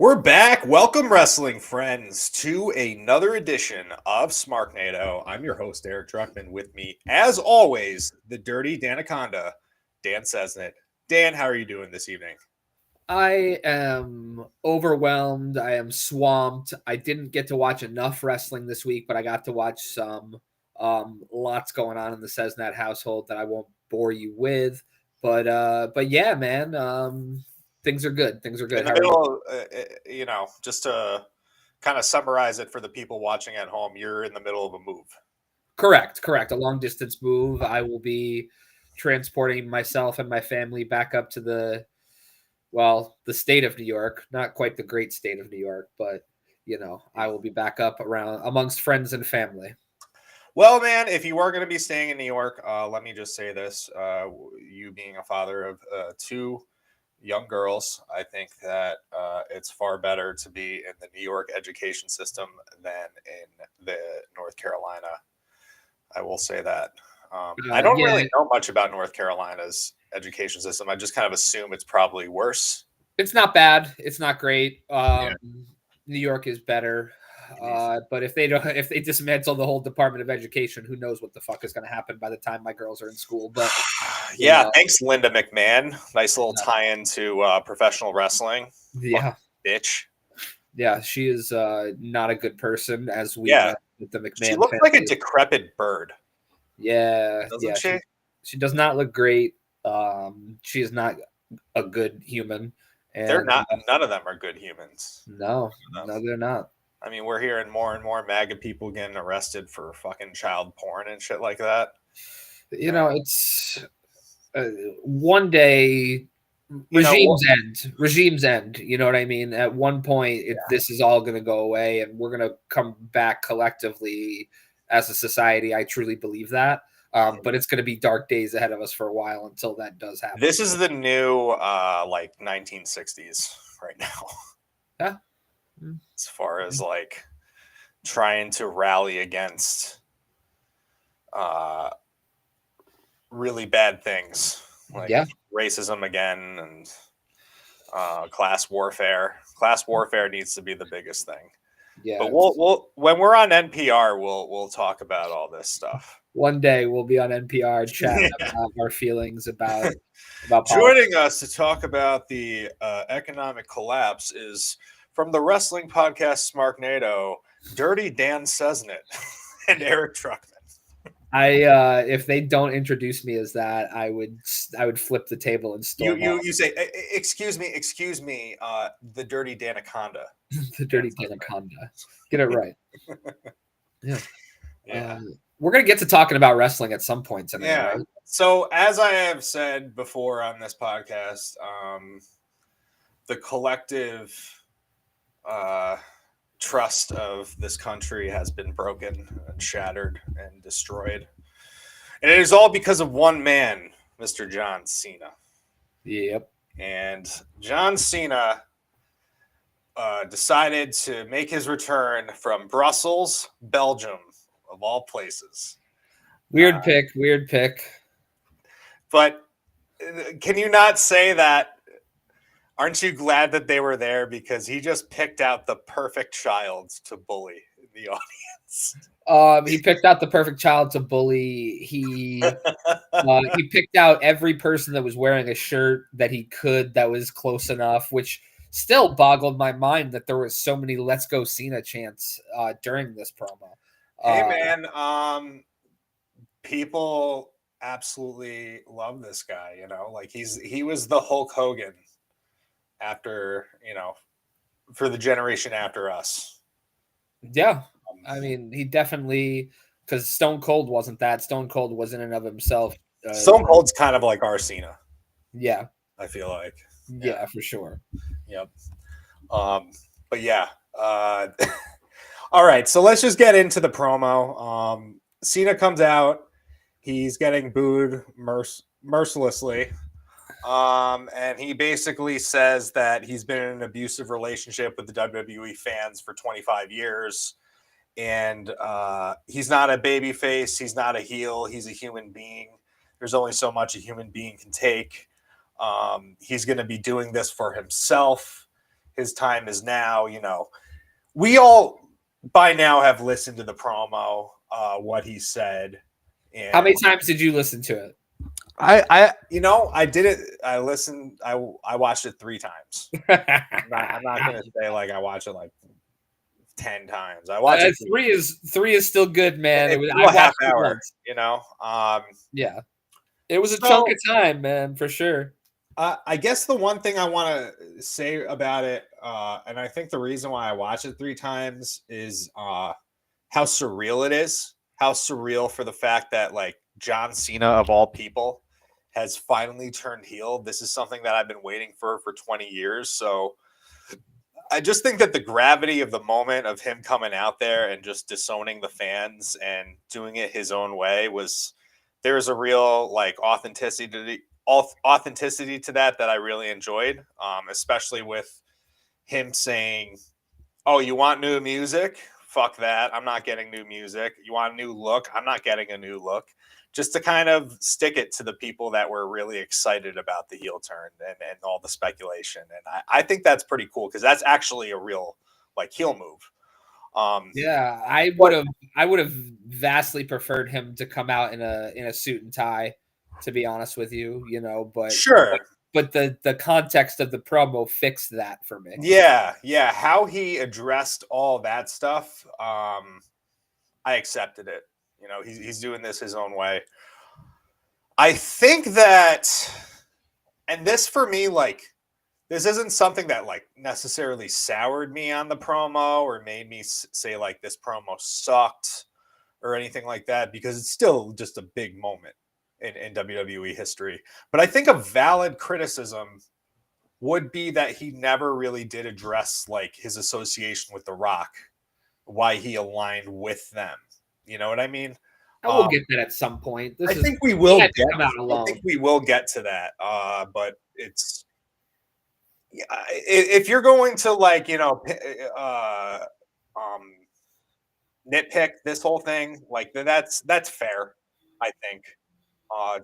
We're back. Welcome, wrestling friends, to another edition of Smarknado. I'm your host, Eric Druckman. With me, as always, the dirty Danaconda, Dan Sesnett. Dan, how are you doing this evening? I am overwhelmed. I am swamped. I didn't get to watch enough wrestling this week, but I got to watch some. Lots going on in the Sesnett household that I won't bore you with. But yeah, man. Things are good. Things are good. In the How are you? middle, just to kind of summarize it for the people watching at home, you're in the middle of a move. Correct. A long distance move. I will be transporting myself and my family back up to the state of New York, not quite the great state of New York, but I will be back up around amongst friends and family. Well, man, if you are going to be staying in New York, let me just say this. You being a father of two young girls, I think that it's far better to be in the New York education system than in the North Carolina. I will say that. I don't Yeah, really know much about North Carolina's education system. I just kind of assume it's probably worse. it's not bad. It's not great. Yeah. New York is better. But if they dismantle the whole Department of Education, who knows what the fuck is going to happen by the time my girls are in school? But Yeah, know, thanks, Linda McMahon. Nice little tie-in to professional wrestling. yeah, Bitch. yeah, she is not a good person, as we Yeah. know with the McMahon She looks like a decrepit bird. Yeah, Doesn't she? She does not look great. She is not a good human. They're And not. None of them are good humans. no, they're not. I mean, we're hearing more and more MAGA people getting arrested for fucking child porn and shit like that. It's one day regimes end. You know what I mean? At one point, this is all going to go away, and we're going to come back collectively as a society. I truly believe that. But it's going to be dark days ahead of us for a while until that does happen. This is the new like 1960s right now. Yeah. As far as like trying to rally against really bad things like racism again and class warfare. Class warfare needs to be the biggest thing. Yeah. But we'll when we're on NPR, we'll talk about all this stuff. One day we'll be on NPR chatting about our feelings about joining us to talk about the economic collapse is from the wrestling podcast Smarknado, Dirty Dan Sesnett and Eric Druckman. If they don't introduce me as that, I would flip the table and storm. You say, excuse me, the Dirty Danaconda. The Dirty Danaconda. Get it right. Yeah. We're gonna get to talking about wrestling at some point tonight. Yeah. Right? So as I have said before on this podcast, the collective trust of this country has been broken and shattered and destroyed. And it is all because of one man, Mr. John Cena. Yep. And John Cena decided to make his return from Brussels, Belgium, of all places. Weird pick. But can you not say that? Aren't you glad that they were there? Because he just picked out the perfect child to bully in the audience. He picked out the perfect child to bully. He picked out every person that was wearing a shirt that he could that was close enough, which still boggled my mind that there was so many "Let's Go Cena" chants during this promo. Hey man, people absolutely love this guy. You know, like he was the Hulk Hogan after, for the generation after us. Yeah. I mean, he definitely, because Stone Cold wasn't that. Stone Cold was in and of himself. Stone Cold's kind of like our Cena. Yeah. I feel like. Yeah, for sure. Yep. But yeah. All right. So let's just get into the promo. Cena comes out. He's getting booed mercilessly. And he basically says that he's been in an abusive relationship with the WWE fans for 25 years. And he's not a baby face. He's not a heel. He's a human being. There's only so much a human being can take. He's going to be doing this for himself. his time is now. We all by now have listened to the promo, what he said. And How many times did you listen to it? I did it. I listened. I watched it 3 times. I'm not gonna say like I watched it like 10 times. I watched it 3 is still good, man. it's I a half watched it hour. once. Yeah, it was a chunk of time, man, for sure. I guess the one thing I want to say about it, and I think the reason why I watch it 3 times is how surreal it is. How surreal for the fact that like John Cena of all people has finally turned heel. This is something that I've been waiting for 20 years. So I just think that the gravity of the moment of him coming out there and just disowning the fans and doing it his own way there's a real like authenticity to that I really enjoyed, especially with him saying, "Oh, you want new music? Fuck that. I'm not getting new music. You want a new look? I'm not getting a new look." Just to kind of stick it to the people that were really excited about the heel turn and all the speculation. And I think that's pretty cool because that's actually a real like heel move. Yeah, I would have vastly preferred him to come out in a suit and tie, to be honest with you, but sure. but the context of the promo fixed that for me. Yeah. How he addressed all that stuff, I accepted it. He's doing this his own way. I think that, and this for me, like, this isn't something that like necessarily soured me on the promo or made me say like this promo sucked or anything like that, because it's still just a big moment in WWE history. But I think a valid criticism would be that he never really did address like his association with The Rock, why he aligned with them. You know what I mean? And we'll get that at some point. I think we will get. I think we will get to that. But it's if you're going to like nitpick this whole thing, like that's fair. I think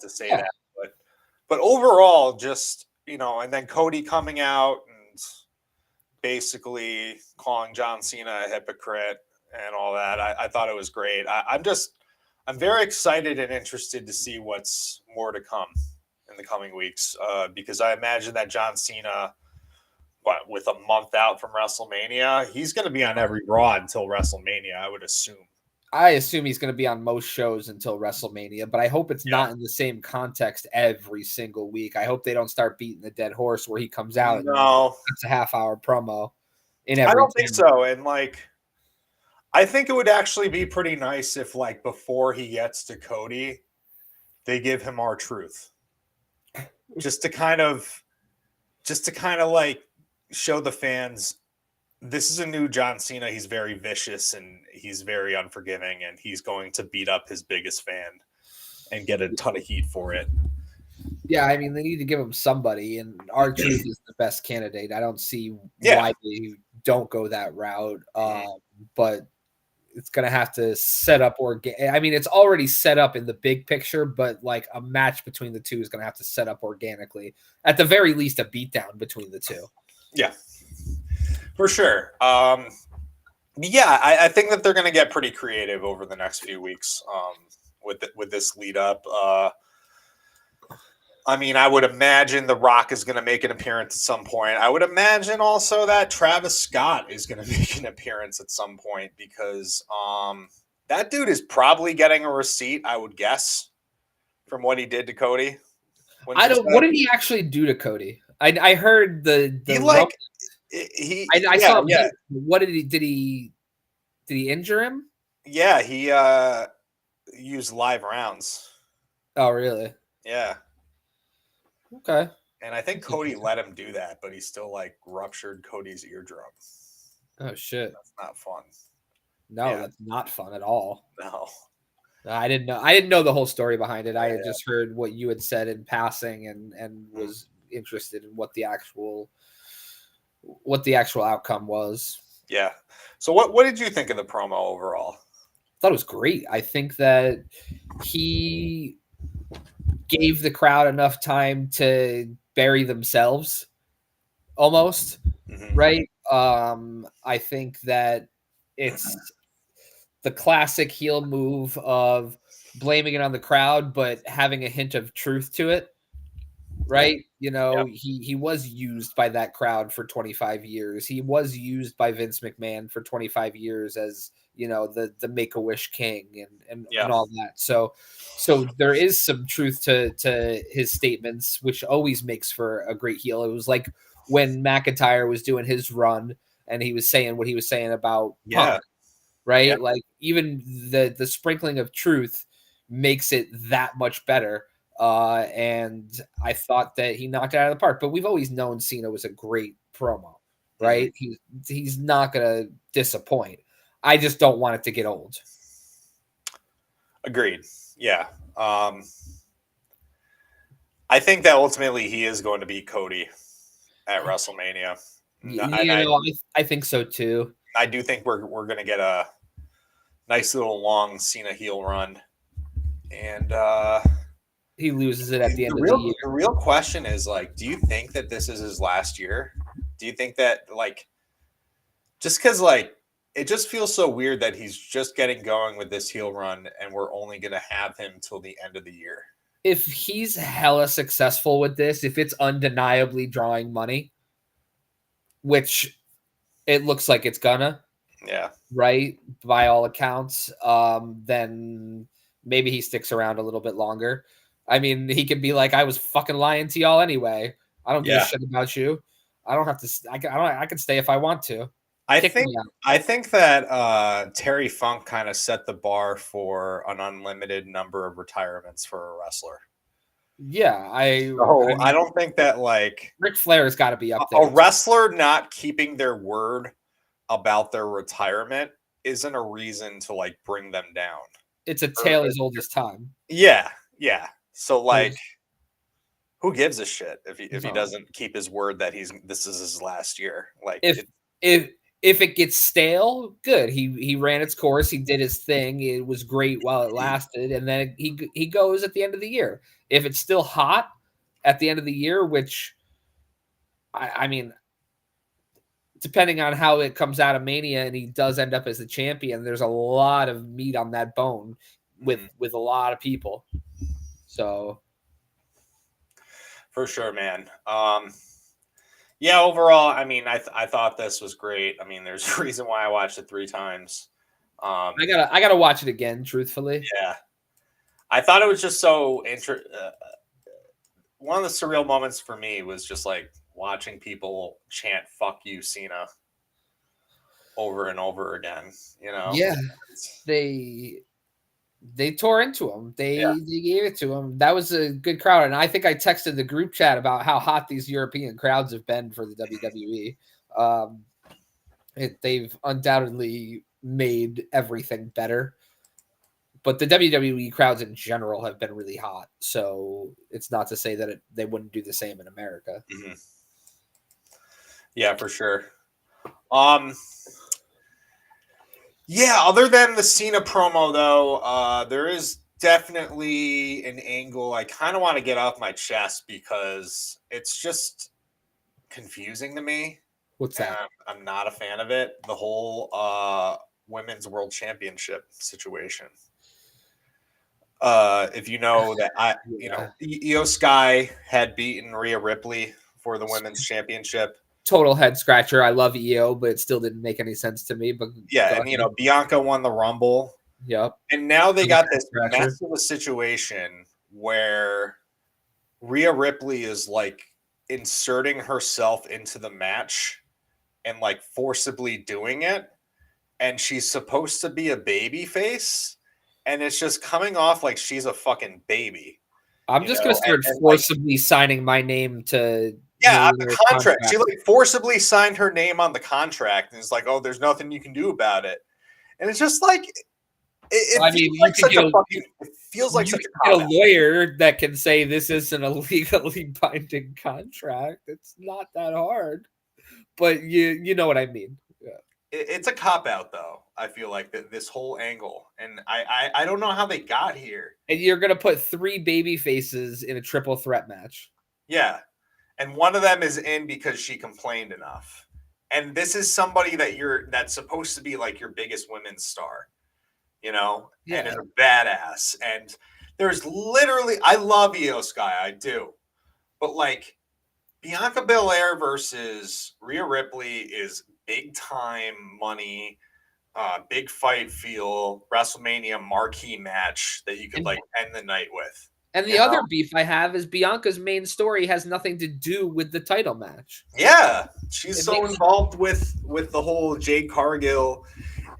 to say that, but overall, just and then Cody coming out and basically calling John Cena a hypocrite and all that. I thought it was great. I'm very excited and interested to see what's more to come in the coming weeks, because I imagine that John Cena, with a month out from WrestleMania, he's going to be on every Raw until WrestleMania, I would assume. I assume he's going to be on most shows until WrestleMania, but I hope it's not in the same context every single week. I hope they don't start beating the dead horse where he comes out and it's a half-hour promo. I don't think so. And like, I think it would actually be pretty nice if like before he gets to Cody, they give him R-Truth, just to kind of like show the fans this is a new John Cena. He's very vicious and he's very unforgiving, and he's going to beat up his biggest fan and get a ton of heat for it. Yeah, I mean, they need to give him somebody, and R-Truth is the best candidate. I don't see why they don't go that route, but it's going to have to set up I mean, it's already set up in the big picture, but like a match between the two is going to have to set up organically. At the very least, a beatdown between the two. Yeah, for sure. I think that they're going to get pretty creative over the next few weeks with this lead up. I mean, I would imagine The Rock is going to make an appearance at some point. I would imagine also that Travis Scott is going to make an appearance at some point, because that dude is probably getting a receipt, I would guess, from what he did to Cody. What did he actually do to Cody? I heard the I saw him. Yeah. What did he injure him? Yeah, he used live rounds. Oh, really? Yeah. Okay. And I think Cody let him do that, but he still like ruptured Cody's eardrum. Oh shit. That's not fun. No, that's not fun at all. No. I didn't know the whole story behind it. I had just heard what you had said in passing and was interested in what the actual outcome was. Yeah. So what did you think of the promo overall? I thought it was great. I think that he gave the crowd enough time to bury themselves almost. right? I think that it's the classic heel move of blaming it on the crowd, but having a hint of truth to it, right? You know, Yep. he was used by that crowd for 25 years. He was used by Vince McMahon for 25 years as, you know, the Make-A-Wish king and Yeah. all that. So there is some truth to his statements, which always makes for a great heel. It was like when McIntyre was doing his run and he was saying what he was saying about Yeah. Punk, right? Yeah. Like even the sprinkling of truth makes it that much better. And I thought that he knocked it out of the park. But we've always known Cena was a great promo, Mhm. right? He's not gonna disappoint. I just don't want it to get old. Agreed. Yeah. Um, I think that ultimately he is going to beat Cody at WrestleMania. And You know, I think so too. I do think we're going to get a nice little long Cena heel run. And He loses it at the the end of the real year. the real question is like, do you think that this is his last year? Do you think that like just because like it just feels so weird that he's just getting going with this heel run and we're only going to have him till the end of the year? If he's hella successful with this, if it's undeniably drawing money, which it looks like it's gonna, Yeah. right? By all accounts, then maybe he sticks around a little bit longer. I mean, he could be like, "I was fucking lying to y'all anyway. I don't give a Yeah. shit about you. I don't have to. I can stay if I want to. I Kick think me out." I think that Terry Funk kind of set the bar for an unlimited number of retirements for a wrestler. Yeah, I So I mean, don't think that like Ric Flair's got to be up a there too. wrestler not keeping their word about their retirement isn't a reason to like bring them down. It's a Or, tale as old as time. yeah, yeah. So like, There's who gives a shit if he no. doesn't keep his word that this is his last year? Like, if if if it gets stale, good. He ran its course. He did his thing. It was great while it lasted, and then he goes at the end of the year. If it's still hot at the end of the year, which I mean, depending on how it comes out of Mania, and he does end up as the champion, there's a lot of meat on that bone mhm, with a lot of people. So for sure, man. Yeah, overall, I mean, I thought this was great. I mean, there's a reason why I watched it 3 times. Um, I gotta watch it again. Truthfully, yeah, I thought it was just so interesting. One of the surreal moments for me was just like watching people chant "fuck you, Cena" over and over again. You know, yeah, It's- they they tore into him. yeah, They gave it to him. That was a good crowd, and I think I texted the group chat about how hot these European crowds have been for the WWE. Um, they've undoubtedly made everything better, but the WWE crowds in general have been really hot. So it's not to say that they wouldn't do the same in America. mhm. Yeah, for sure. Um, yeah. Other than the Cena promo, though, there is definitely an angle I kind of want to get off my chest because it's just confusing to me. What's And that? I'm not a fan of it. The whole women's world championship situation. If you know that Yeah, Io Sky had beaten Rhea Ripley for the women's championship. total head scratcher. I love EO, but it still didn't make any sense to me. But Yeah, go and ahead. Bianca won the Rumble. Yep. And now they Another got head this scratcher. mess of a situation where Rhea Ripley is like inserting herself into the match and like forcibly doing it. And she's supposed to be a baby face. And it's just coming off like she's a fucking baby, I'm you just gonna know? start And like, forcibly signing my name to yeah, on the millionaire contract. She contract. like forcibly signed her name on the contract. And it's like, oh, there's nothing you can do about it. And it's just like, it I feels mean, like such a fucking, it feels like you such can a get a cop out. lawyer that can say this isn't a legally binding contract. It's not that hard, but you know what I mean. Yeah. It's a cop out though. I feel like this whole angle, and I don't know how they got here. And you're gonna put three baby faces in a triple threat match. Yeah, and one of them is in because she complained enough, and this is somebody that's supposed to be like your biggest women's star, and is Yeah. a badass. And there's literally, I love Io Sky, I do, but like Bianca Belair versus Rhea Ripley is big time money, big fight feel, WrestleMania marquee match that you could And like end the night with. and You the know? other beef I have is Bianca's main story has nothing to do with the title match. Yeah, she's It so makes involved with the whole Jade Cargill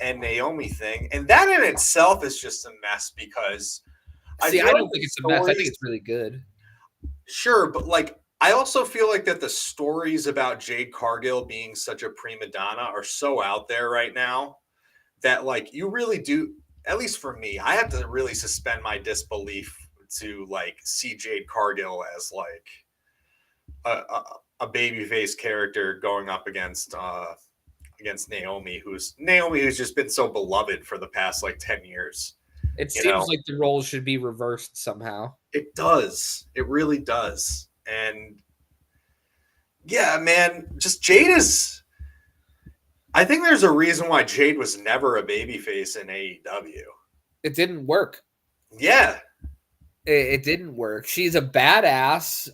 and Naomi thing, and that in itself is just a mess because I See, feel I like don't think the it's a mess. I think stories, it's really good. sure, but like I also feel like that the stories about Jade Cargill being such a prima donna are so out there right now that like you really do, at least for me, I have to really suspend my disbelief to like see Jade Cargill as like a babyface character going up against Naomi who's just been so beloved for the past like 10 years. It You seems know, like the roles should be reversed somehow. it does. It really does. And yeah, man, just Jade is, I think there's a reason why Jade was never a babyface in AEW. It didn't work. Yeah, It didn't work. She's a badass,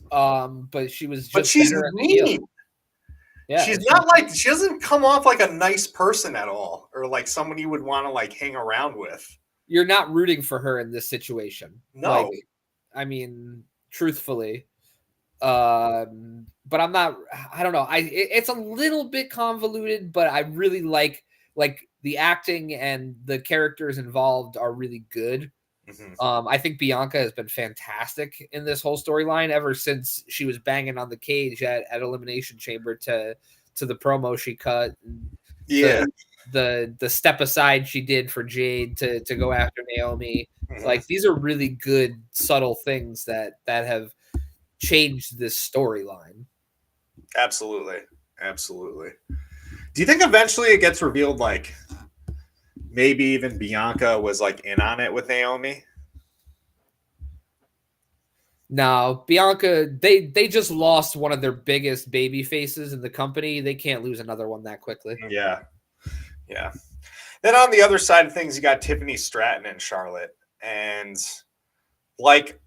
but she was but just she's better as a heel. mean. Yeah, She's not like, she doesn't come off like a nice person at all, or like someone you would want to like hang around with. you're not rooting for her in this situation. Like, No. I mean, truthfully, but I'm not. I don't know. It's a little bit convoluted, but I really like the acting and the characters involved are really good. Mhm. I think Bianca has been fantastic in this whole storyline ever since she was banging on the cage at Elimination Chamber to the promo she cut, and Yeah. the step aside she did for Jade to go after Naomi. Mhm. Like these are really good subtle things that have changed this storyline. Absolutely. Absolutely. Do you think eventually it gets revealed like maybe even Bianca was like in on it with Naomi? Now, Bianca, they just lost one of their biggest baby faces in the company. They can't lose another one that quickly. Yeah. Yeah. Then on the other side of things, you got Tiffany Stratton and Charlotte. And like,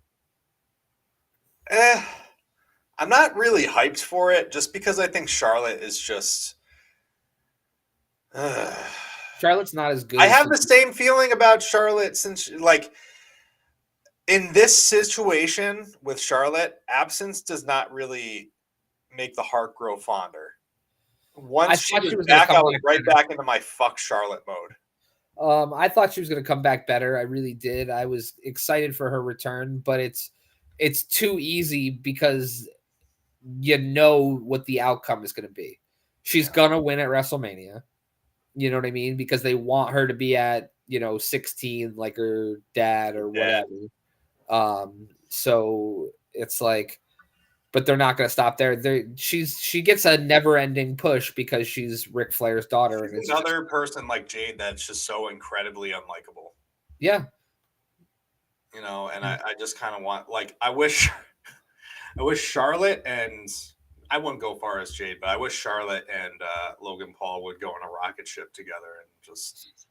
eh, I'm not really hyped for it just because I think Charlotte is just. Charlotte's not as good I as have she. the same feeling about Charlotte since, like, in this situation with Charlotte, absence does not really make the heart grow fonder. I Once she thought was she was going to back, come I was back right better. back into my fuck Charlotte mode. I thought she was going to come back better. I really did. I was excited for her return, but it's too easy because you know what the outcome is going to be. She's Yeah. going to win at WrestleMania. You know what I mean? Because they want her to be at 16 like her dad or Yeah. whatever. So it's like, but they're not going to stop there. She gets a never-ending push because she's Ric Flair's daughter, and She's it's just another person like Jade that's just so incredibly unlikable. yeah. And I just kind of want, like, I wish Charlotte and I wouldn't go far as Jade, but I wish Charlotte and Logan Paul would go on a rocket ship together and just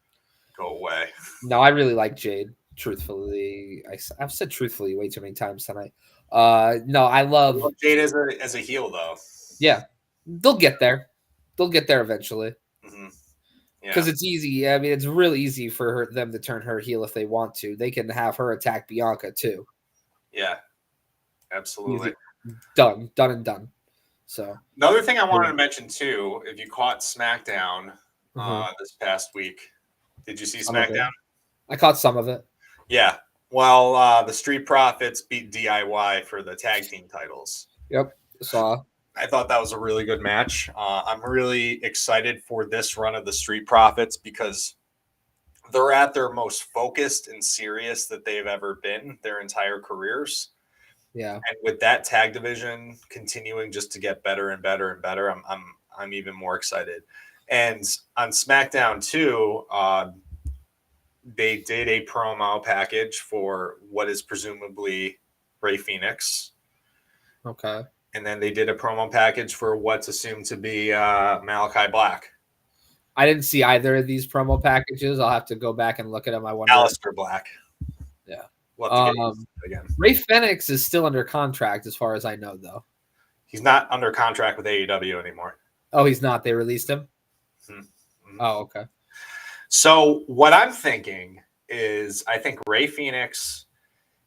go away. No, I really like Jade. Truthfully, I've said truthfully way too many times tonight. No, I love Jade as a heel though. yeah. They'll get there. They'll get there eventually. Mm-hmm. Because Yeah, it's easy. I mean, it's really easy for them to turn her heel if they want to. They can have her attack Bianca too. yeah, absolutely. Easy. Done and done. So Another thing I wanted yeah. to mention too, if you caught SmackDown this past week, did you see Some of it. SmackDown? I caught some of it. Yeah. Well, the Street Profits beat DIY for the tag team titles. Yep. Saw. I thought that was a really good match. I'm really excited for this run of the Street Profits because they're at their most focused and serious that they've ever been their entire careers. Yeah. And with that tag division continuing just to get better and better and better, I'm even more excited. And on SmackDown too, they did a promo package for what is presumably Rey Fenix. Okay. And then they did a promo package for what's assumed to be Malachi Black. I didn't see either of these promo packages. I'll have to go back and look at them. I wonder. Alistair Black. Yeah. We'll have to get used to it again. Ray Phoenix is still under contract, as far as I know, though. He's not under contract with AEW anymore. Oh, he's not. They released him? Mm-hmm. Oh, okay. So what I'm thinking is I think Ray Phoenix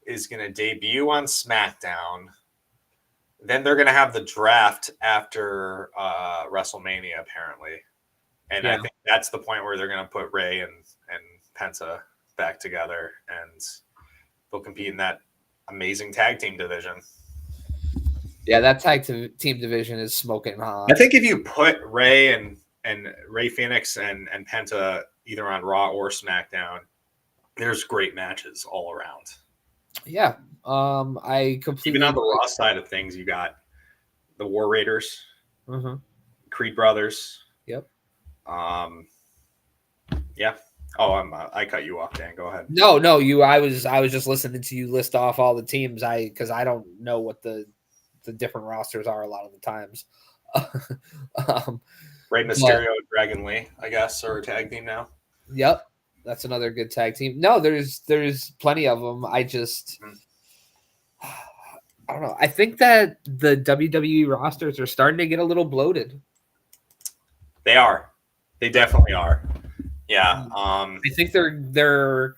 is going to debut on SmackDown. Then they're going to have the draft after WrestleMania, apparently. And I think that's the point where they're going to put Ray and Penta back together, and they'll compete in that amazing tag team division. Yeah, that tag team division is smoking hot. I think if you put Ray and Ray Phoenix and Penta either on Raw or SmackDown, there's great matches all around. Yeah, I completely. Even on the Raw side of things, you got the War Raiders, Creed Brothers. Yep. Yeah. Oh, I cut you off, Dan. Go ahead. No, you. I was just listening to you list off all the teams. Because I don't know what the different rosters are a lot of the times. Rey Mysterio, Dragon Lee, I guess, are a tag team now. Yep, that's another good tag team. No, there's plenty of them. I just. I don't know. I think that the WWE rosters are starting to get a little bloated. They are. They definitely are. Yeah. I think they're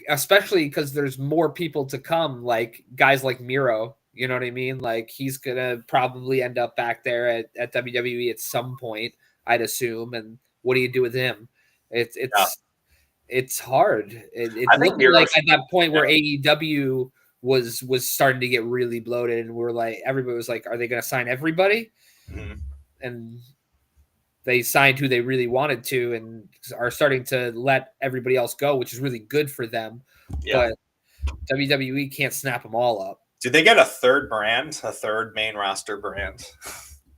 especially because there's more people to come, like guys like Miro. You know what I mean? Like he's gonna probably end up back there at WWE at some point, I'd assume. And what do you do with him? It's hard. It looked like at that point where AEW was starting to get really bloated, and we're like, everybody was like, are they going to sign everybody? Mm-hmm. And they signed who they really wanted to, and are starting to let everybody else go, which is really good for them. Yeah. But WWE can't snap them all up. Did they get a third main roster brand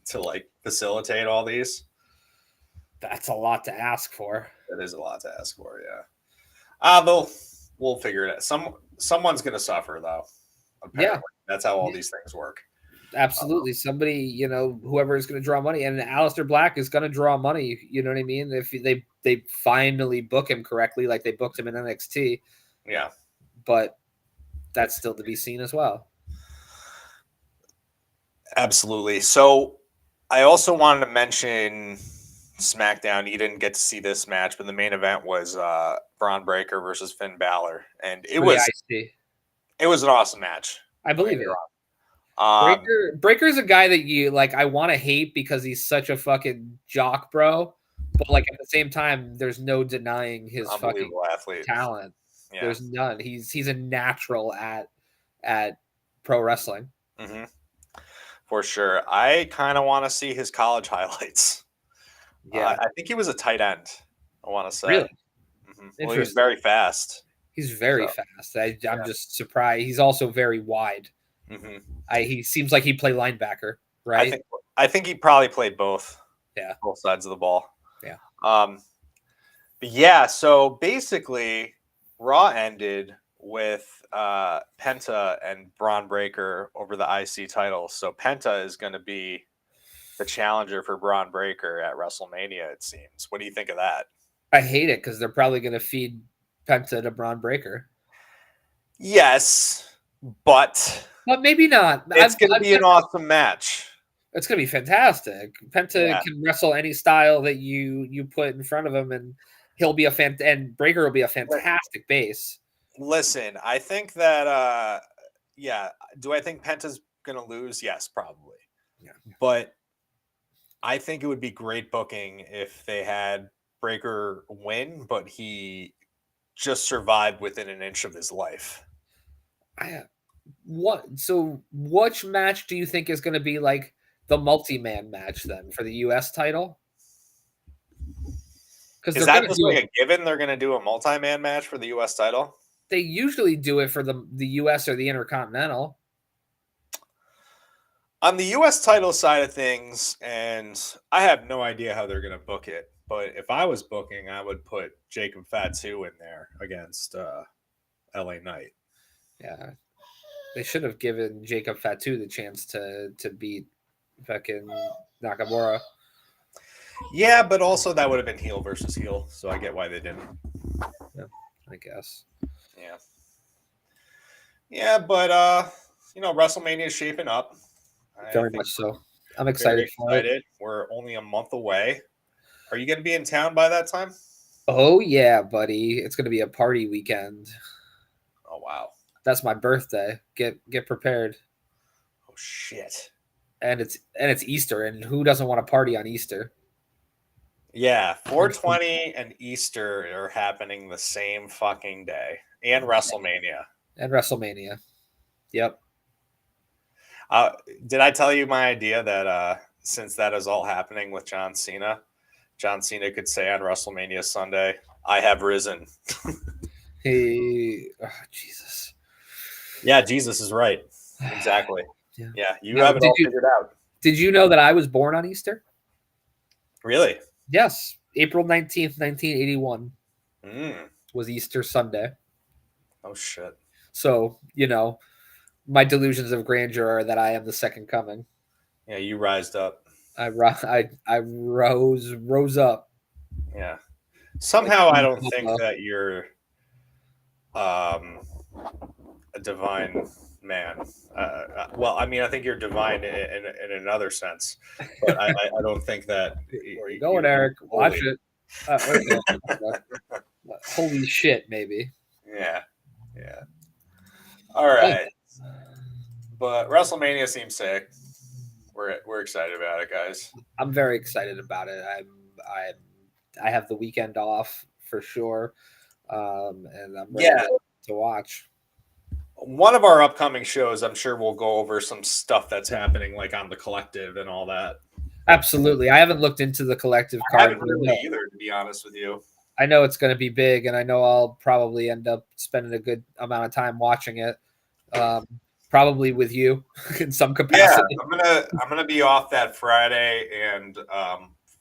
to like facilitate all these? That's a lot to ask for. That is a lot to ask for, yeah. We'll figure it out. Someone's going to suffer, though. Apparently. Yeah, that's how all these things work. Absolutely, somebody, whoever is going to draw money, and Aleister Black is going to draw money. You know what I mean? If they finally book him correctly, like they booked him in NXT. Yeah, but that's still to be seen as well. Absolutely. So, I also wanted to mention SmackDown. You didn't get to see this match, but the main event was Braun Breaker versus Finn Balor, and it was an awesome match. I believe it. Breaker's a guy that you like. I want to hate because he's such a fucking jock, bro. But like at the same time, there's no denying his fucking athlete talent. Yeah. There's none. He's a natural at pro wrestling. Mm-hmm. For sure. I kind of want to see his college highlights. Yeah, I think he was a tight end. I want to say. Really? Mm-hmm. Well, he's very fast. He's very fast. I'm just surprised. He's also very wide. Mm-hmm. He seems like he played linebacker, right? I think he probably played both. Yeah, both sides of the ball. Yeah. But yeah. So basically, Raw ended with Penta and Braun Breaker over the IC title. So Penta is going to be the challenger for Braun Breaker at WrestleMania, it seems. What do you think of that? I hate it because they're probably going to feed Penta to Braun Breaker. Yes, but maybe not. It's going to be an awesome match. It's going to be fantastic. Penta can wrestle any style that you put in front of him, and he'll be and Breaker will be a fantastic base. Listen, I think that do I think Penta's going to lose? Yes, probably. Yeah. But I think it would be great booking if they had Breaker win, but he just survived within an inch of his life. Which match do you think is going to be like the multi-man match then for the US title? Is that just like a given they're going to do a multi-man match for the US title? They usually do it for the US or the Intercontinental. On the US title side of things, and I have no idea how they're going to book it, but if I was booking, I would put Jacob Fatu in there against LA Knight. Yeah. They should have given Jacob Fatu the chance to beat fucking Nakamura. Yeah, but also that would have been heel versus heel, so I get why they didn't. Yeah, I guess. Yeah. Yeah, but WrestleMania is shaping up. I Very think much so. I'm we're very excited for it. excited. We're only a month away. Are you going to be in town by that time? Oh yeah, buddy. It's gonna be a party weekend. Oh wow. That's my birthday. Get prepared. Oh shit. And it's Easter, and who doesn't want to party on Easter? Yeah, 420 and Easter are happening the same fucking day, and WrestleMania. And WrestleMania. Yep. Uh, did I tell you my idea that since that is all happening with John Cena could say on WrestleMania Sunday, "I have risen." Hey, oh, Jesus. Yeah, Jesus is right. Exactly. Yeah. Yeah, you Now, have it all figured out. Did you know that I was born on Easter? Really? Yes. April 19th, 1981 Mm. was Easter Sunday. Oh shit. So, my delusions of grandeur are that I am the second coming. Yeah, you rised up. I rose up. Yeah. Somehow I don't Like, think that you're a divine man. Well, I mean, I think you're divine in another sense, but I don't think that. Where are you going, Eric? Watch it. Okay. Holy shit, maybe. Yeah. Yeah. All right. But WrestleMania seems sick. We're excited about it, guys. I'm very excited about it. I have the weekend off for sure, and I'm ready to watch. One of our upcoming shows, I'm sure we'll go over some stuff that's happening, like on the Collective and all that. Absolutely, I haven't looked into the Collective card. I haven't really either, to be honest with you. I know it's going to be big, and I know I'll probably end up spending a good amount of time watching it. Probably with you in some capacity. Yeah, I'm gonna be off that Friday and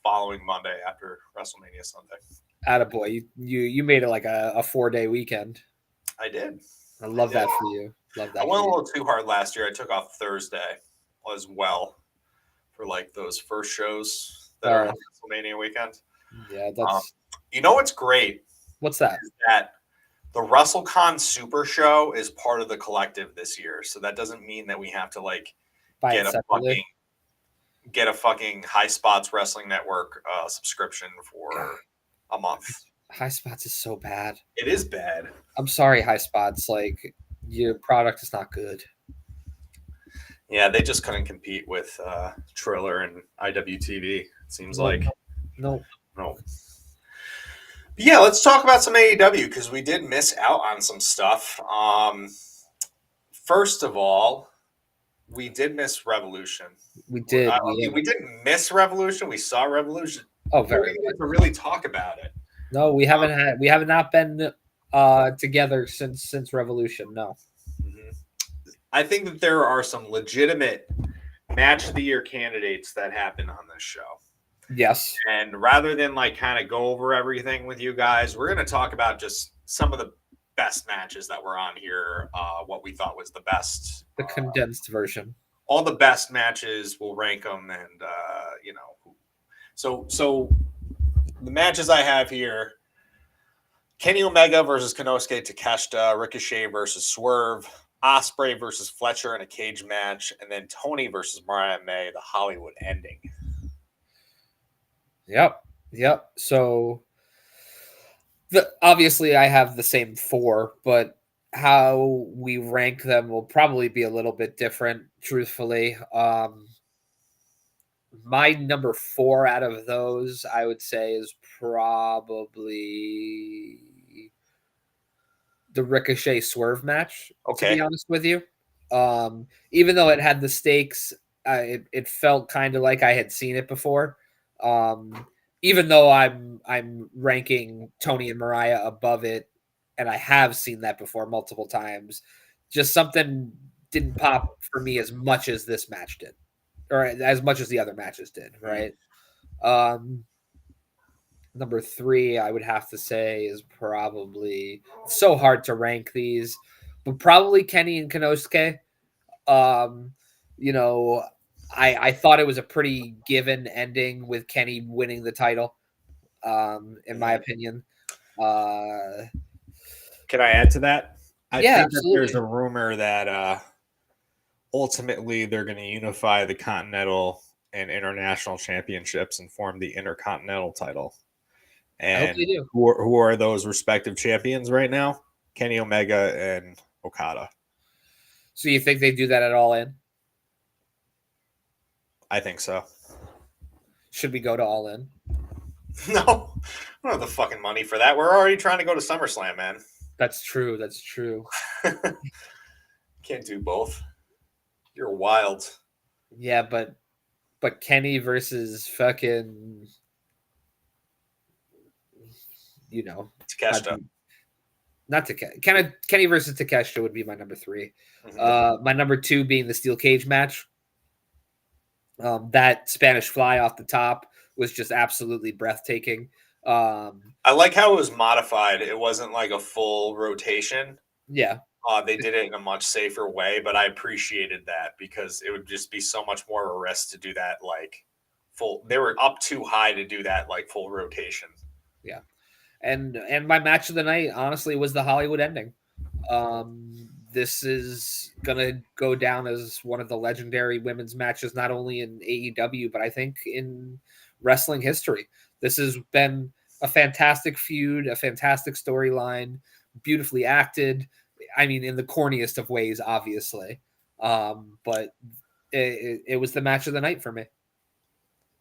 following Monday after WrestleMania Sunday. Attaboy, you made it like a 4-day weekend. I did. I love that for you. Love that. I went a little too hard last year. I took off Thursday as well for like those first shows that are on WrestleMania weekend. Yeah, that's. You know what's great? What's that? Is that the WrestleCon Super Show is part of the Collective this year, so that doesn't mean that we have to like get a fucking High Spots Wrestling Network subscription for a month. High Spots is so bad. It is bad. I'm sorry, High Spots. Like, your product is not good. Yeah, they just couldn't compete with Triller and IWTV. It seems like. No. But yeah, let's talk about some AEW because we did miss out on some stuff. First of all, we did miss Revolution. We did. We didn't miss Revolution. We saw Revolution. Oh, very good. To really talk about it. No, we haven't we have not been together since Revolution. No. Mm-hmm. I think that there are some legitimate match of the year candidates that happen on this show. Yes. And rather than like kind of go over everything with you guys, we're going to talk about just some of the best matches that were on here, what we thought was the best. The condensed version. All the best matches, we'll rank them. And, So the matches I have here, Kenny Omega versus Konosuke Takeshita, Ricochet versus Swerve, Ospreay versus Fletcher in a cage match, and then Tony versus Mariah May, the Hollywood ending. Yep. So obviously I have the same 4, but how we rank them will probably be a little bit different, truthfully. My number 4 out of those, I would say, is probably the Ricochet Swerve match, to be honest with you. Even though it had the stakes, it felt kind of like I had seen it before. Even though I'm ranking Tony and Mariah above it, and I have seen that before multiple times, just something didn't pop for me as much as this match did, or as much as the other matches did, right? Number 3, I would have to say, is probably so hard to rank these. but probably Kenny and Konosuke. Um, you know, I thought it was a pretty given ending with Kenny winning the title. In my Mhm. opinion. Can I add to that? I Yeah, think that there's absolutely. a rumor that ultimately they're going to unify the Continental and International Championships and form the Intercontinental title. I hope And they do. who are those respective champions right now? Kenny Omega and Okada. So you think they do that at All In? I think so. Should we go to All In? No, I don't have the fucking money for that. We're already trying to go to SummerSlam, man. That's true. That's true. Can't do both. You're wild. Yeah, but Kenny versus fucking, you know, not Takeshita. not Kenny versus Takeshita would be my number three. Mm-hmm. My number two being the steel cage match. That Spanish fly off the top was just absolutely breathtaking. Um, I like how it was modified. It wasn't like a full rotation. yeah, They did it in a much safer way, but I appreciated that because it would just be so much more of a risk to do that like full. They were up too high to do that like full rotation. yeah. And my match of the night, honestly, was the Hollywood ending. This is gonna go down as one of the legendary women's matches, not only in AEW, but I think in wrestling history. This has been a fantastic feud, a fantastic storyline, beautifully acted. I mean, in the corniest of ways, obviously. But it was the match of the night for me.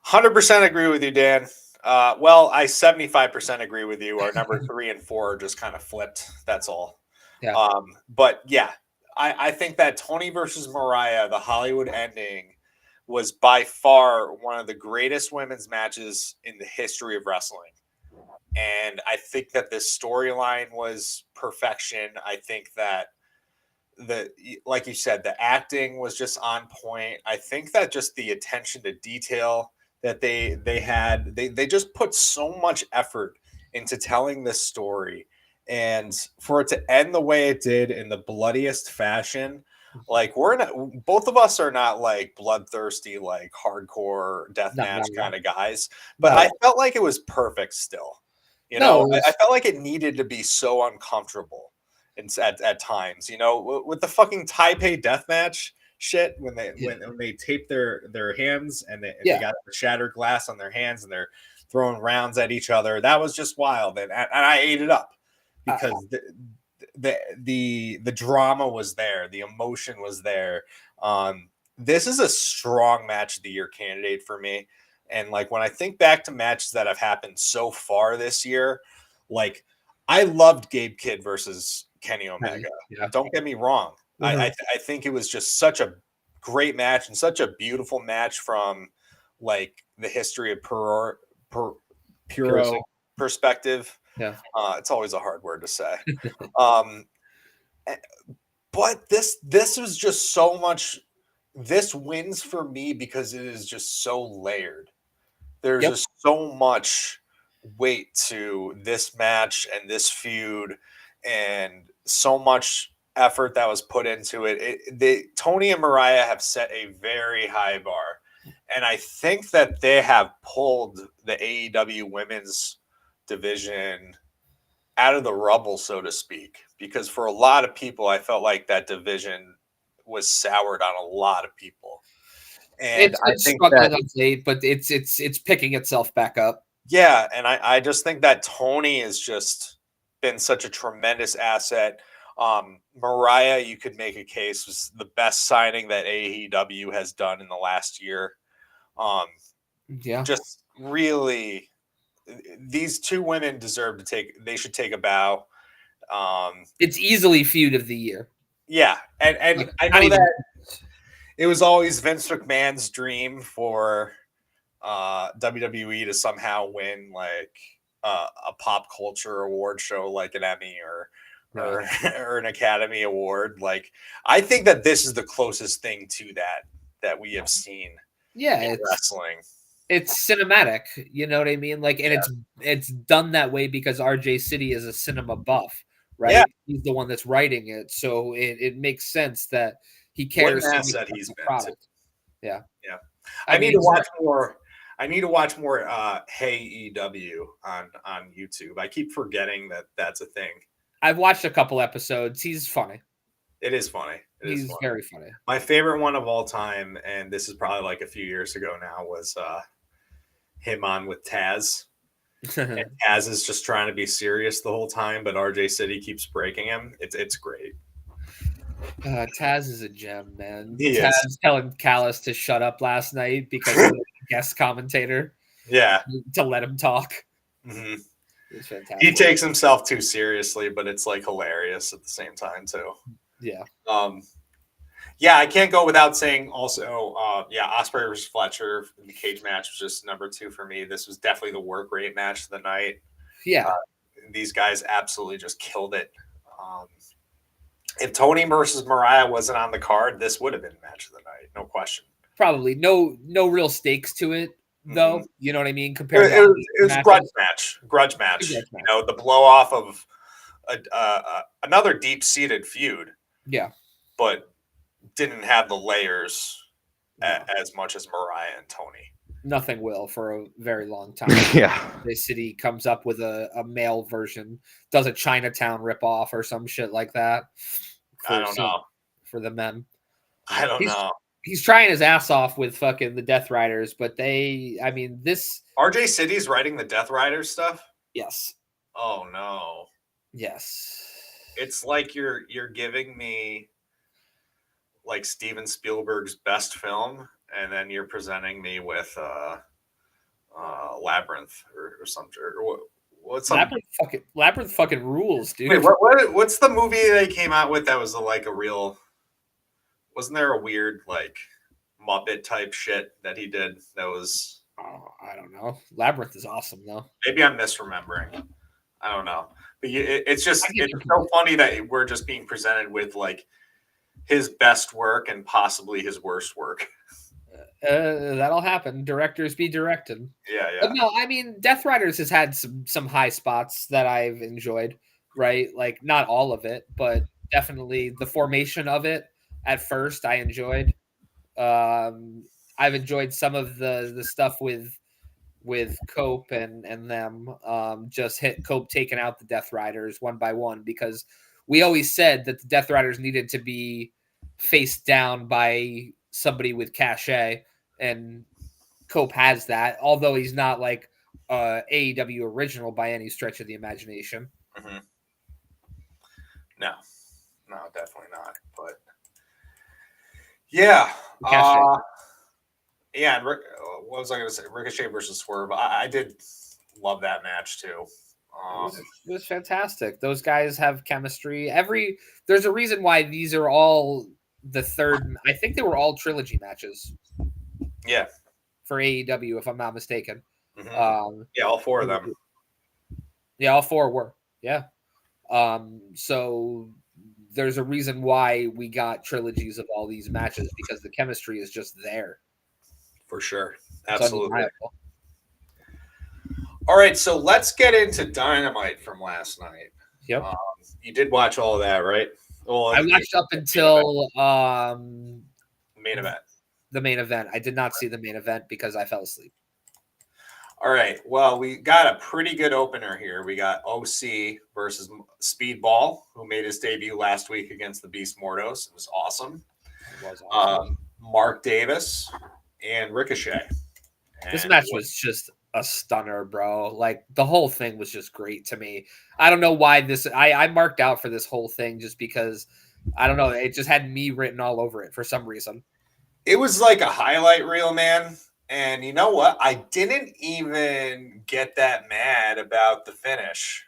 100% agree with you, Dan. Well, I 75% agree with you. Our number 3 and 4 just kind of flipped. That's all. Yeah. But yeah, I think that Tony versus Mariah, the Hollywood ending, was by far one of the greatest women's matches in the history of wrestling. And I think that this storyline was perfection. I think that the like you said, the acting was just on point. I think that just the attention to detail that they had, they just put so much effort into telling this story, and for it to end the way it did in the bloodiest fashion. Like we're not, both of us are not like bloodthirsty, like hardcore Not deathmatch not at kind all. of guys, but Not at I all. felt like it was perfect still. No, it I was, felt like it needed to be so uncomfortable at times. With the fucking Taipei deathmatch shit when yeah. they tape their hands and they Yeah. got the shattered glass on their hands and they're throwing rounds at each other. That was just wild, and I ate it up Uh, because the drama was there, the emotion was there. This is a strong match of the year candidate for me. And like when I think back to matches that have happened so far this year, like I loved Gabe Kidd versus Kenny Omega. yeah. Don't get me wrong. Uh-huh. I think it was just such a great match and such a beautiful match from like the history of Puro. Puro perspective. Yeah. It's always a hard word to say. Um, eh, but this was just so much. This wins for me because it is just so layered. There's Yep. just so much weight to this match and this feud, and so much effort that was put into it. Tony and Mariah have set a very high bar, and I think that they have pulled the AEW women's division out of the rubble, so to speak. Because for a lot of people, I felt like that division was soured on a lot of people, and It's I been think that struggling of late, but it's picking itself back up. yeah, and I just think that Tony has just been such a tremendous asset. Mariah, you could make a case, was the best signing that AEW has done in the last year. Um, Yeah. just really, these two women deserve to take. They should take a bow. Um, It's easily feud of the year. yeah, and Like I not know even that it was always Vince McMahon's dream for WWE to somehow win like a pop culture award show like an Emmy yeah. or an Academy Award. Like I think that this is the closest thing to that we have seen Yeah, in wrestling. it's cinematic, you know what I mean? Like and it's done that way because RJ City is a cinema buff, right? Yeah. He's the one that's writing it, so it makes sense that he What cares an so much asset about he's the been to. product. Yeah, Yeah. I I need mean, to watch more. I need to watch more Hey EW on YouTube. I keep forgetting that that's a thing. I've watched a couple episodes. He's funny. It is funny. It is He's funny. very funny. My favorite one of all time, and this is probably like a few years ago now, was him on with Taz. And Taz is just trying to be serious the whole time, but RJ City keeps breaking him. It's great. Taz is a gem, man. He Taz is. telling Callis to shut up last night because he was a guest commentator Yeah. to let him talk. hmm It was fantastic. He takes himself too seriously, but it's like hilarious at the same time too. Yeah. Yeah, I can't go without saying also, Osprey versus Fletcher in the cage match was just number 2 for me. This was definitely the work rate match of the night. Yeah. These guys absolutely just killed it. If Tony versus Mariah wasn't on the card, this would have been match of the night, no question. Probably no real stakes to it though. You know what I mean? Compared It to was grudge match. You know, the blow off of another deep seated feud. Yeah, but didn't have the layers as much as Mariah and Tony. Nothing will for a very long time. Yeah. The city comes up with a male version, does a Chinatown ripoff or some shit like that. I don't know. For the men. I don't know. He's trying his ass off with fucking the Death Riders, but this RJ City's writing the Death Riders stuff? Yes. Oh no. Yes. It's like you're giving me like Steven Spielberg's best film, and then you're presenting me with Labyrinth or something. Or what's Labyrinth fucking rules, dude. Wait, what's the movie they came out with that was like a real? Wasn't there a weird like Muppet type shit that he did? That was. Oh, I don't know. Labyrinth is awesome though. Maybe I'm misremembering. I don't know, but it's just it's so funny that we're just being presented with like his best work and possibly his worst work. That'll happen. Directors be directed. Yeah. But no, I mean, Death Riders has had some high spots that I've enjoyed, right? Like not all of it, but definitely the formation of it at first I enjoyed. I've enjoyed some of the stuff with Cope and them. Just hit Cope taking out the Death Riders one by one, because we always said that the Death Riders needed to be faced down by somebody with cachet, and Cope has that, although he's not like AEW original by any stretch of the imagination. Mm-hmm. No, definitely not. But yeah, yeah. And what was I going to say? Ricochet versus Swerve. I did love that match too. It was fantastic. Those guys have chemistry. There's a reason why these are all the third. I think they were all trilogy matches. Yeah. For AEW, if I'm not mistaken. Mm-hmm. Yeah, all 4 of them. Yeah, all 4 were. Yeah. So there's a reason why we got trilogies of all these matches, because the chemistry is just there. For sure. Absolutely. All right, so let's get into Dynamite from last night. Yep. You did watch all of that, right? Well, I watched up until main event. The main event. I did not see the main event because I fell asleep. All right. Well, we got a pretty good opener here. We got OC versus Speedball, who made his debut last week against the Beast Mortos. It was awesome. Mark Davis and Ricochet. This match was just a stunner, bro. Like the whole thing was just great to me. I don't know why I marked out for this whole thing just because I don't know. It just had me written all over it for some reason. It was like a highlight reel, man. And you know what? I didn't even get that mad about the finish,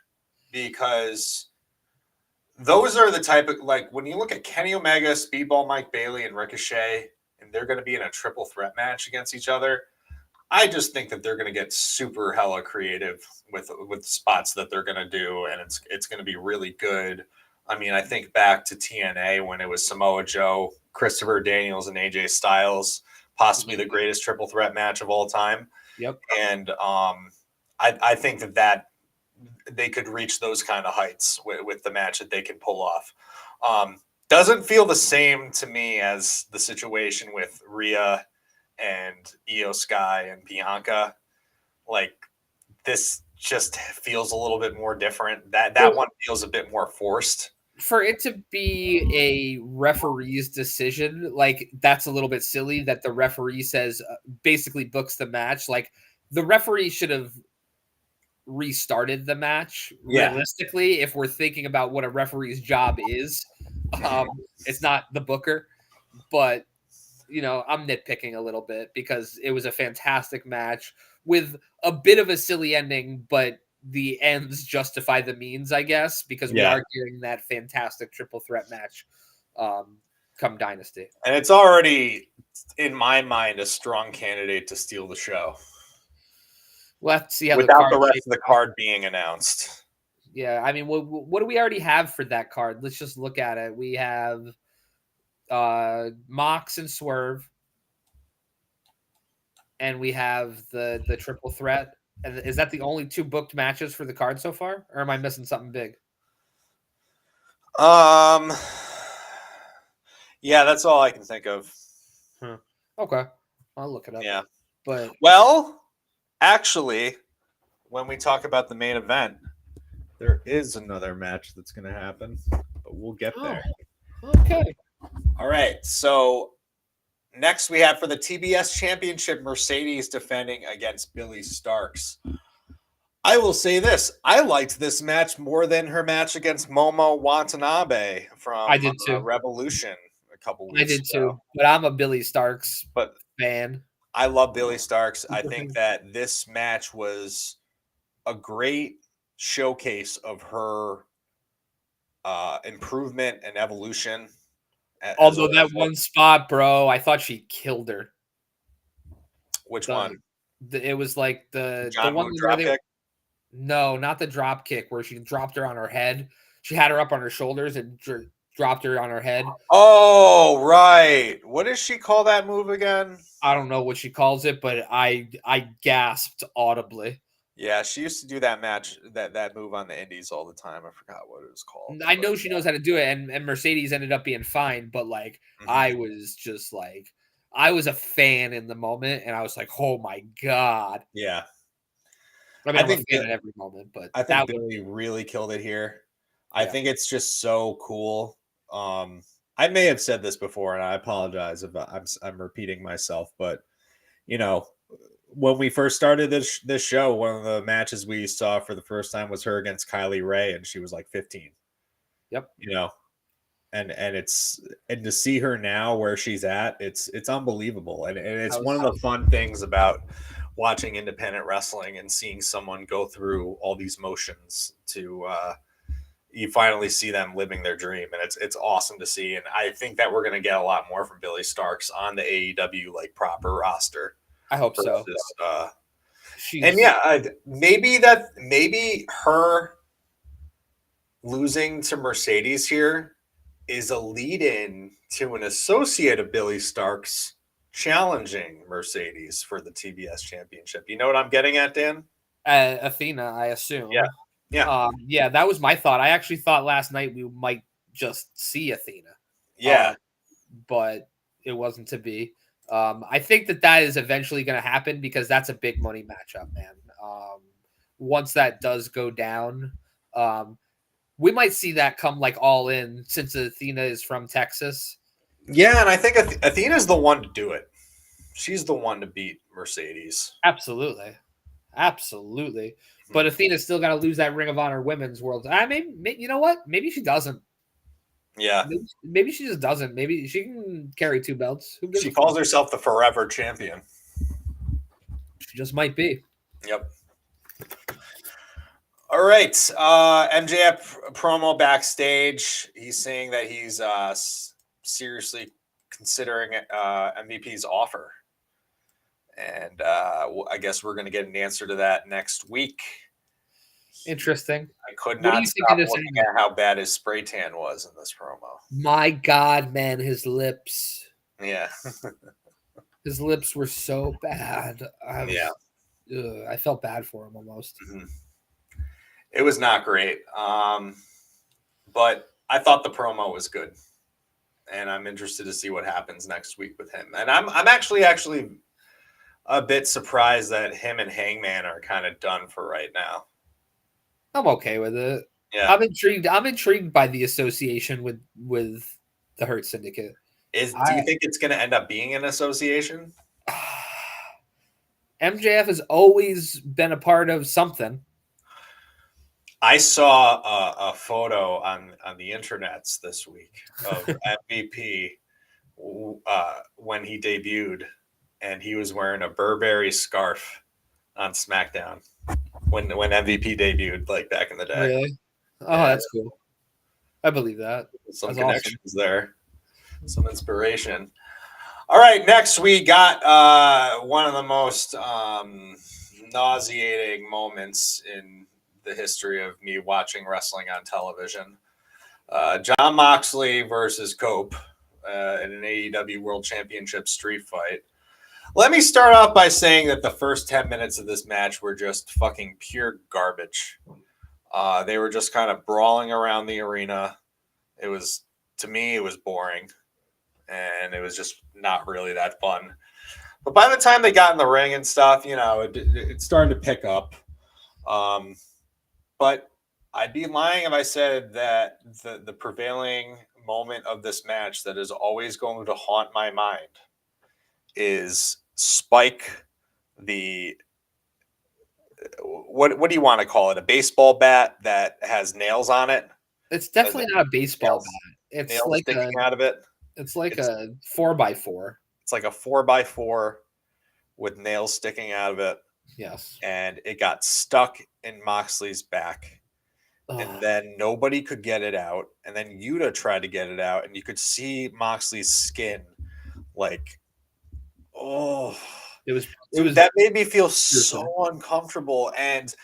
because those are the type of, like, when you look at Kenny Omega, Speedball, Mike Bailey, and Ricochet, and they're going to be in a triple threat match against each other, I just think that they're going to get super hella creative with spots that they're going to do, and it's going to be really good. I mean, I think back to TNA when it was Samoa Joe, Christopher Daniels, and AJ Styles, possibly the greatest triple threat match of all time. Yep. And I think that they could reach those kind of heights with the match that they can pull off. Doesn't feel the same to me as the situation with Rhea and Io Sky and Bianca. Like this just feels a little bit more different. That one feels a bit more forced. For it to be a referee's decision, like that's a little bit silly that the referee says basically books the match. Like the referee should have restarted the match realistically if we're thinking about what a referee's job is. It's not the booker, but I'm nitpicking a little bit because it was a fantastic match with a bit of a silly ending, but the ends justify the means, I guess, because we are getting that fantastic triple threat match come Dynasty. And it's already, in my mind, a strong candidate to steal the show. Let's see how without the rest of the card being announced. Yeah, I mean, what do we already have for that card? Let's just look at it. We have Mox and Swerve, and we have the triple threat. And is that the only 2 booked matches for the card so far, or am I missing something big? Yeah, that's all I can think of. Okay, I'll look it up. Yeah, but actually, when we talk about the main event, there is another match that's going to happen, but we'll get there. Okay. All right. So next we have for the TBS Championship, Mercedes defending against Billy Starks. I will say this. I liked this match more than her match against Momo Watanabe from Revolution a couple weeks ago. I did too, but I'm a Billy Starks fan. I love Billy Starks. I think that this match was a great showcase of her improvement and evolution. Although that one spot, bro, I thought she killed her. Which one? It was like the one drop kick. No, not the drop kick where she dropped her on her head. She had her up on her shoulders and dropped her on her head. Oh, right. What does she call that move again? I don't know what she calls it, but I gasped audibly. Yeah, she used to do that match, that move on the Indies all the time. I forgot what it was called. I know she knows how to do it, and Mercedes ended up being fine, but like I was just like I was a fan in the moment, and I was like, oh my god. Yeah. I mean, I'm a fan at every moment, but I think Billy really killed it here. I think it's just so cool. I may have said this before, and I apologize if I'm repeating myself, but when we first started this show, one of the matches we saw for the first time was her against Kylie Ray, and she was like 15. Yep. And to see her now where she's at, it's unbelievable, and it's one of the fun things about watching independent wrestling and seeing someone go through all these motions to you finally see them living their dream, and it's awesome to see. And I think that we're going to get a lot more from Billy Starks on the AEW like proper roster. I hope so. And yeah, maybe her losing to Mercedes here is a lead-in to an associate of Billy Starks challenging Mercedes for the TBS Championship. You know what I'm getting at, Dan? Athena, I assume. Yeah. That was my thought. I actually thought last night we might just see Athena. Yeah. But it wasn't to be. I think that is eventually going to happen because that's a big money matchup, man. Once that does go down, we might see that come like all in since Athena is from Texas. Yeah, and I think Athena's the one to do it. She's the one to beat Mercedes. Absolutely. But Athena's still got to lose that Ring of Honor Women's World. I mean, you know what? Maybe she doesn't. Yeah. Maybe she just doesn't. Maybe she can carry 2 belts. She calls herself the Forever Champion. She just might be. Yep. All right. MJF promo backstage. He's saying that he's seriously considering MVP's offer. And I guess we're going to get an answer to that next week. Interesting. I could not stop looking at how bad his spray tan was in this promo. My God, man, his lips. Yeah. His lips were so bad. I felt bad for him almost. Mm-hmm. It was not great. But I thought the promo was good. And I'm interested to see what happens next week with him. And I'm actually a bit surprised that him and Hangman are kind of done for right now. I'm okay with it. Yeah. I'm intrigued. I'm intrigued by the association with the Hurt Syndicate. Do you think it's going to end up being an association? MJF has always been a part of something. I saw a photo on the internets this week of MVP when he debuted, and he was wearing a Burberry scarf on SmackDown when MVP debuted, like back in the day. Really? Oh, yeah. That's cool. I believe that. Some that's connections awesome. there, some inspiration. All right, next we got one of the most nauseating moments in the history of me watching wrestling on television. John Moxley versus Cope in an AEW World Championship street fight. Let me start off by saying that the first 10 minutes of this match were just fucking pure garbage. They were just kind of brawling around the arena. To me, it was boring. And it was just not really that fun. But by the time they got in the ring and stuff, it started to pick up. But I'd be lying if I said that the prevailing moment of this match that is always going to haunt my mind is Spike, the what do you want to call it? A baseball bat that has nails on it. It's definitely not a baseball bat. It's nails like sticking out of it. It's like a 4x4. It's like a 4x4 with nails sticking out of it. Yes. And it got stuck in Moxley's back. And then nobody could get it out. And then Yuta tried to get it out. And you could see Moxley's skin like, it was that made me feel so uncomfortable. And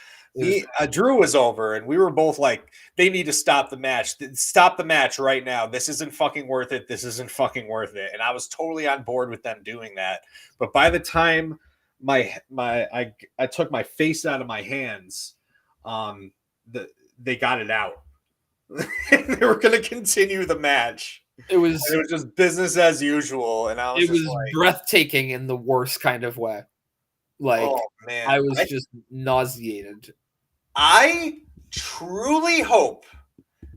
Drew was over, and we were both like, they need to stop the match. Stop the match right now. This isn't fucking worth it. This isn't fucking worth it. And I was totally on board with them doing that. But by the time I took my face out of my hands, they got it out. They were going to continue the match. It was just business as usual, and it was breathtaking in the worst kind of way. Like, man, I was just nauseated. I truly hope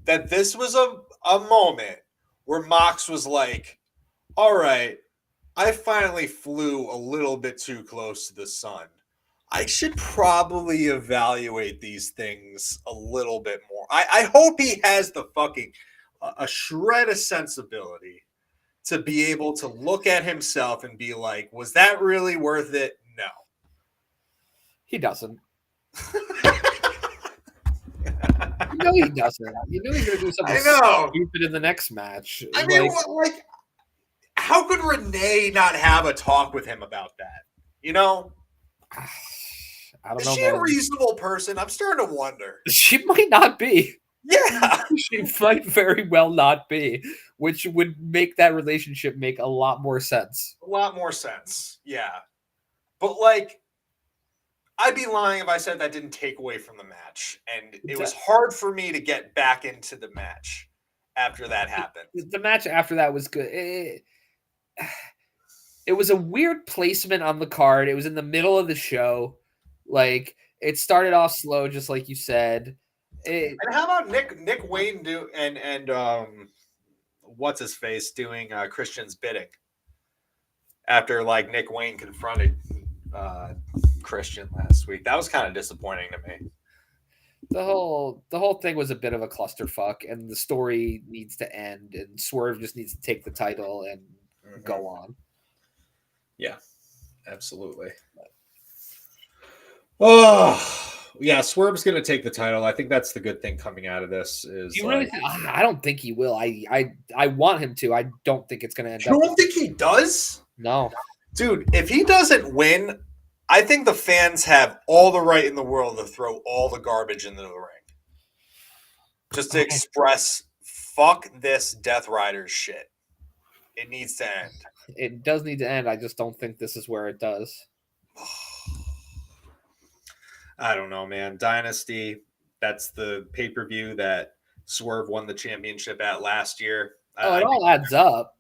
that this was a moment where Mox was like, all right, I finally flew a little bit too close to the sun. I should probably evaluate these things a little bit more. I hope he has the fucking a shred of sensibility to be able to look at himself and be like, was that really worth it? No. He doesn't. He doesn't. You know he's going to do something stupid in the next match. I mean, how could Renee not have a talk with him about that? You know? I don't know. Is she a reasonable person? I'm starting to wonder. She might not be. Yeah. She might very well not be, which would make that relationship make a lot more sense. A lot more sense. Yeah. But like, I'd be lying if I said that didn't take away from the match. And it was hard for me to get back into the match after that happened. The match after that was good. It was a weird placement on the card. It was in the middle of the show. Like, it started off slow, just like you said. And how about Nick Wayne and what's his face doing Christian's bidding after like Nick Wayne confronted Christian last week? That was kind of disappointing to me. The whole thing was a bit of a clusterfuck, and the story needs to end, and Swerve just needs to take the title and go on. Yeah, absolutely. Oh. Yeah, Swerve's going to take the title. I think that's the good thing coming out of this. I don't think he will. I want him to. I don't think it's going to end up. You don't think he does? No. Dude, if he doesn't win, I think the fans have all the right in the world to throw all the garbage into the ring. Just to express, fuck this Death Riders shit. It needs to end. It does need to end. I just don't think this is where it does. I don't know, man. Dynasty, That's the pay-per-view that Swerve won the championship at last year. Oh, it all adds up.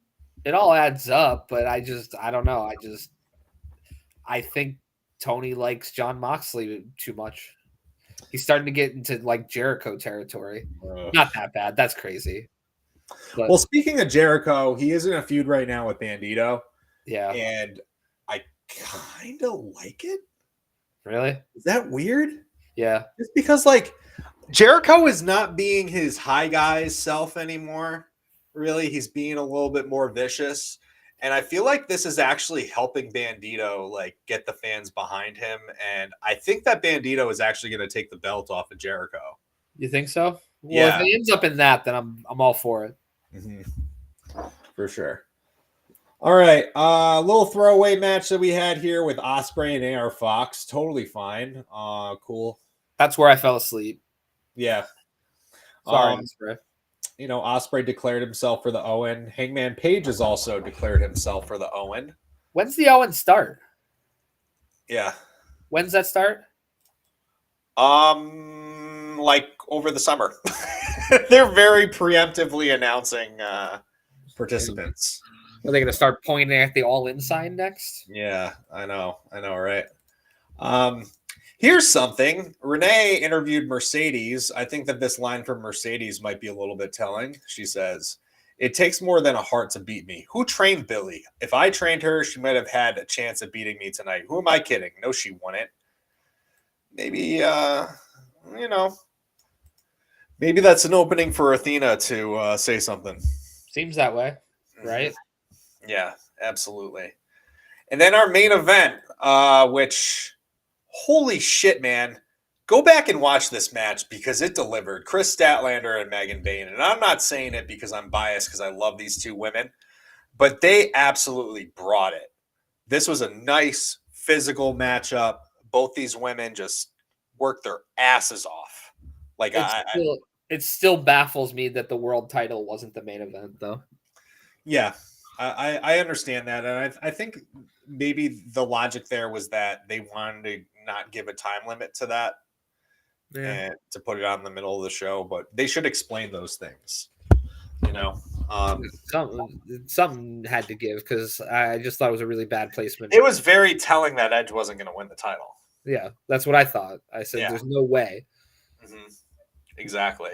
It all adds up, but I don't know. I think Tony likes John Moxley too much. He's starting to get into like Jericho territory. Not that bad. That's crazy. But, well, speaking of Jericho, he is in a feud right now with Bandito. yeah. And I kind of like it. Really? Is that weird? Yeah. Just because, like, Jericho is not being his high guys self anymore. Really, he's being a little bit more vicious. And I feel like this is actually helping Bandito like get the fans behind him. And I think that Bandito is actually going to take the belt off of Jericho. You think so? Well, Yeah. if it ends up in that, then I'm all for it. Mm-hmm. For sure. All right. Little throwaway match that we had here with Ospreay and AR Fox. Totally fine. Cool. That's where I fell asleep. Yeah. Sorry, Ospreay. You know, Ospreay declared himself for the Owen. Hangman Page has also declared himself for the Owen. When's the Owen start? Yeah. When's that start? Like over the summer. They're very preemptively announcing participants. Are they going to start pointing at the all-in sign next? Yeah, I know, right? Here's something. Renee interviewed Mercedes. I think that this line from Mercedes might be a little bit telling. She says, "It takes more than a heart to beat me. Who trained Billy? If I trained her, she might have had a chance at beating me tonight. Who am I kidding? No, she wouldn't. Maybe, you know, maybe that's an opening for Athena to say something. Seems that way, right? Yeah, absolutely. And then our main event, which, holy shit, man. Go back and watch this match because it delivered. Chris Statlander and Megan Bayne. And I'm not saying it because I'm biased because I love these two women, but they absolutely brought it. This was a nice physical matchup. Both these women just worked their asses off. Like it still baffles me that the world title wasn't the main event, though. Yeah, I understand that, and I think maybe the logic there was that they wanted to not give a time limit to that, and to put it on the middle of the show. But they should explain those things, you know. Something had to give because I just thought it was a really bad placement. It was very telling that Edge wasn't going to win the title. Yeah, that's what I thought. I said, "There's no way." Mm-hmm. Exactly.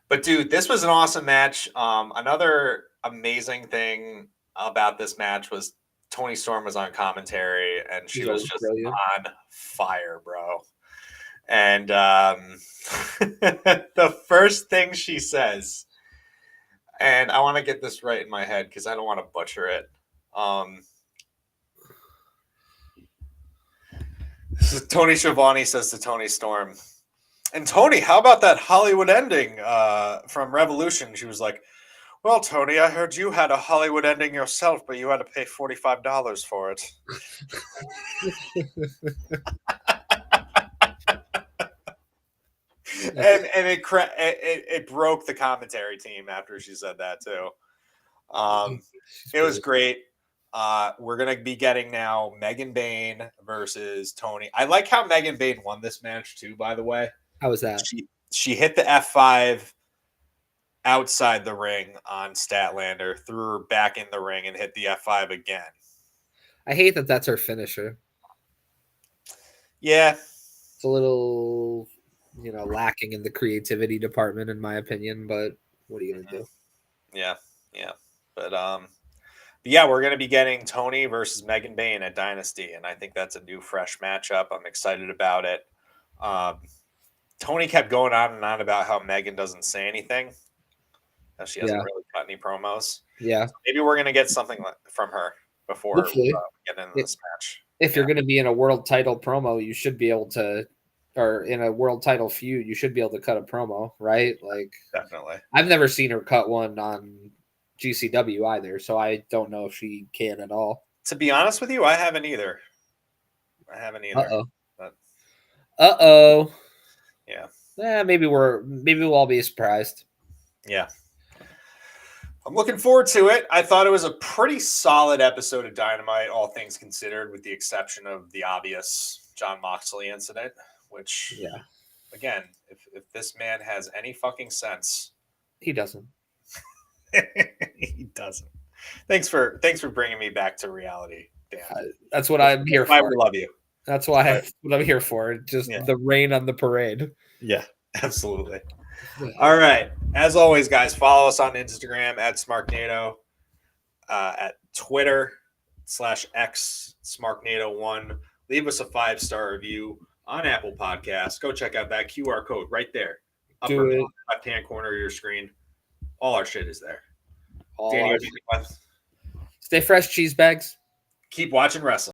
But dude, this was an awesome match. Another amazing thing about this match was Toni Storm was on commentary and she was just on fire, bro. And the first thing she says, and I want to get this right in my head because I don't want to butcher it. This is Tony Schiavone says to Toni Storm, "And Tony, how about that Hollywood ending from Revolution?" She was like, "Well, Tony, I heard you had a Hollywood ending yourself, but you had to pay $45 for it." and it broke the commentary team after she said that too. It was great. We're gonna be getting now Megan Bayne versus Toni. I like how Megan Bayne won this match too, by the way. How was that? She hit the F5 outside the ring on Statlander, threw her back in the ring and hit the F5 again. I hate that that's her finisher. Yeah. It's a little, lacking in the creativity department, in my opinion, but what are you going to do? Yeah. But yeah, we're going to be getting Toni versus Megan Bayne at Dynasty, and I think that's a new, fresh matchup. I'm excited about it. Toni kept going on and on about how Megan doesn't say anything. She hasn't really cut any promos. Yeah. So maybe we're going to get something from her before we get into this match. If you're going to be in a world title promo, you should be able to, or in a world title feud, you should be able to cut a promo, right? Like, definitely. I've never seen her cut one on GCW either, so I don't know if she can at all. To be honest with you, I haven't either. Uh-oh. Yeah. Maybe we'll all be surprised. Yeah. I'm looking forward to it. I thought it was a pretty solid episode of Dynamite, all things considered, with the exception of the obvious Jon Moxley incident, which again, if this man has any fucking sense, He doesn't. he doesn't. Thanks for bringing me back to reality, Dan. That's what I'm here Why for. we love you. That's why what I'm here for. Just the rain on the parade. Yeah, absolutely. All right. As always, guys, follow us on Instagram at Smarknado, at Twitter /X Smarknado1. Leave us a 5-star review on Apple Podcasts. Go check out that QR code right there. Upper left-hand corner of your screen. All our shit is there. Danny, Stay fresh, cheese bags. Keep watching wrestling.